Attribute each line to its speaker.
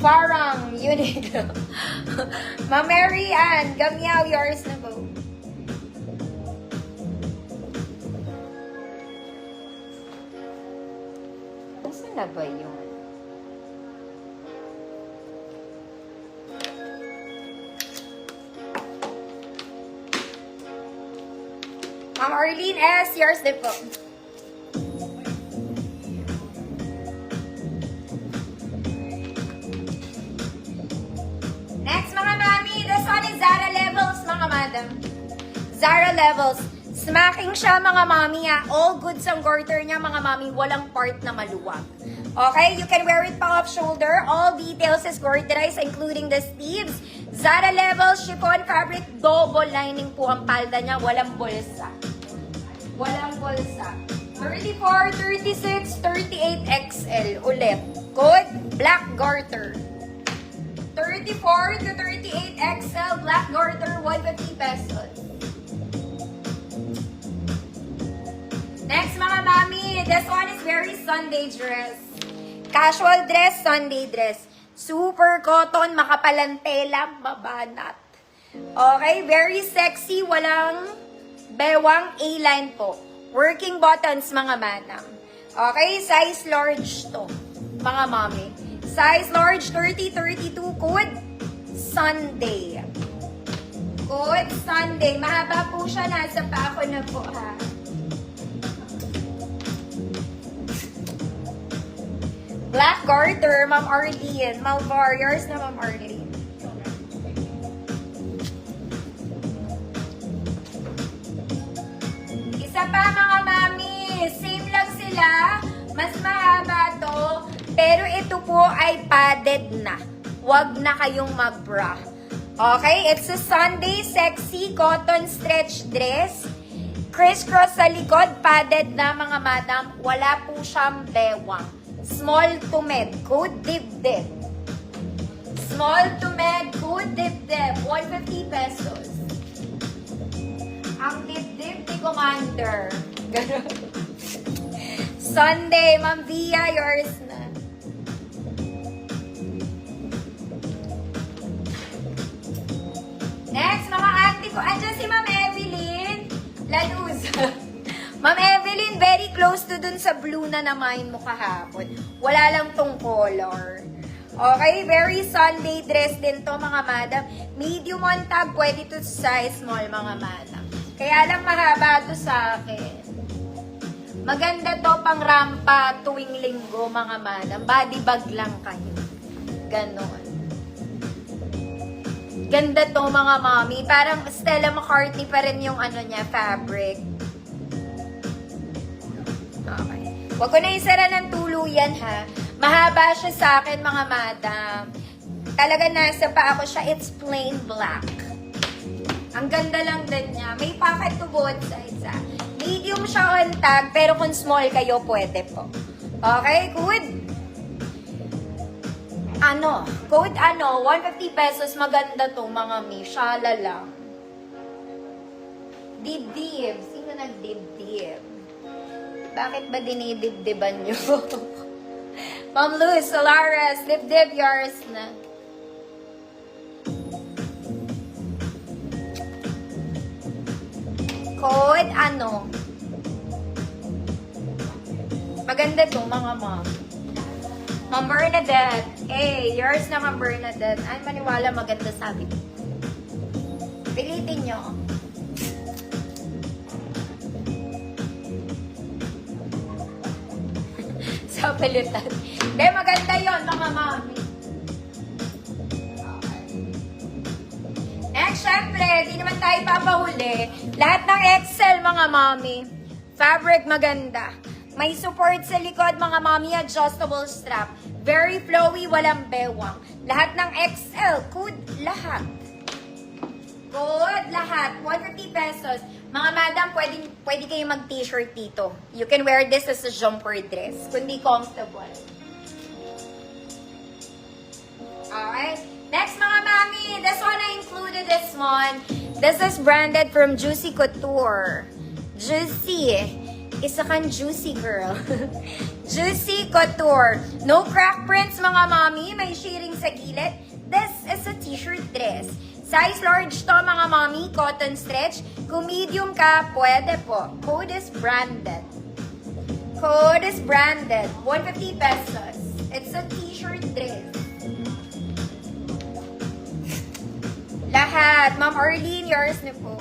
Speaker 1: Farang, Uniqlo. Ma'am Mary Ann, Gamiao, yours na po. Nasaan na ba yun? Ma'am Arlene S., yours din po. Next, mga mami, this one is Zara Levels, mga madam. Zara Levels. Smacking siya, mga mami. All goods ang garter niya, mga mami. Walang part na maluwag. Okay? You can wear it pa off shoulder. All details is garterized, including the sleeves. Zara Levels, chiffon fabric, double lining po ang palda niya. Walang bulsa. Walang bulsa. 34, 36, 38 XL. Ulit. Code, black garter. 34 to 38 XL, black garter, 150 pesos. Next, mga mami, this one is very Sunday dress. Casual dress, Sunday dress. Super cotton, makapalang tela, mabanat. Okay, very sexy, walang bewang A-line po. Working buttons, mga madam. Okay, size large to, mga mami. Size large, 30-32, code Sunday. Code Sunday. Mahaba po siya, nasa pa ako na po, ha. Black garter, Ma'am Arlene. Malvar, yours na, Ma'am Arlene. Isa pa, mga mami. Same lang sila. Mas mahaba to. Pero ito po ay padded na. Huwag na kayong mag-bra. Okay? It's a Sunday sexy cotton stretch dress. Crisscross sa likod, padded na, mga madam. Wala po siyang bewang. Small to med, code dibdib. Small to med, code dibdib. 150 pesos. Ang dibdib ni Commander. Sunday, Ma'am Via, yours na. Next, mga auntie ko. Andiyan si Ma'am Evelyn. Laluz. Ma'am Evelyn, very close to dun sa blue na namahin mo kahapon. Wala lang tong color. Okay, very Sunday dress din to, mga madam. Medium on tag, pwede to size small, mga madam. Kaya lang mahaba to sa akin. Maganda to pang rampa tuwing linggo, mga madam. Body bag lang kayo. Ganon. Ganda to, mga mami. Parang Stella McCartney pa rin yung ano niya, fabric. Okay. Huwag ko na isara ng tuluyan, ha. Mahaba siya sa akin, mga madam. Talaga nasa pa ako siya. It's plain black. Ang ganda lang din niya. May pocket to both sides, ha. Medium siya on tag, pero kung small kayo, pwede po. Okay, good. Code 150 pesos. Maganda to, mga mi. Shala lang. Dibdib. Sino nagdibdib? Bakit ba dinidibdiban nyo? Ma'am Luz, Solares, dibdib, yours na. Code Maganda to, mga ma'am. Ma'am Bernadette. Hey, yours na, Ma'am Bernadette. Ay, maniwala, maganda sabi ko. Pilitin nyo. Sa palitan. Hindi, maganda yon, mga mami. Okay. Next, syempre, di naman tayo papahuli. Lahat ng XL, mga mami. Fabric maganda. May support sa likod, mga mami. Adjustable strap. Very flowy, walang bewang. Lahat ng XL, good lahat. Good lahat. 150 pesos. Mga madam, pwede kayong mag-t-shirt dito. You can wear this as a jumper dress. Kundi comfortable. Alright. Next, mga mami. This one, I included this one. This is branded from Juicy Couture. Juicy. Isa kang juicy girl. Juicy couture. No crack prints mga mommy. May shading sa gilid. This is a t-shirt dress. Size large to mga mommy. Cotton stretch. Kung medium ka, pwede po. Code is branded. Code is branded. 150 pesos. It's a t-shirt dress. Lahat. Ma'am Arlene, yours na po.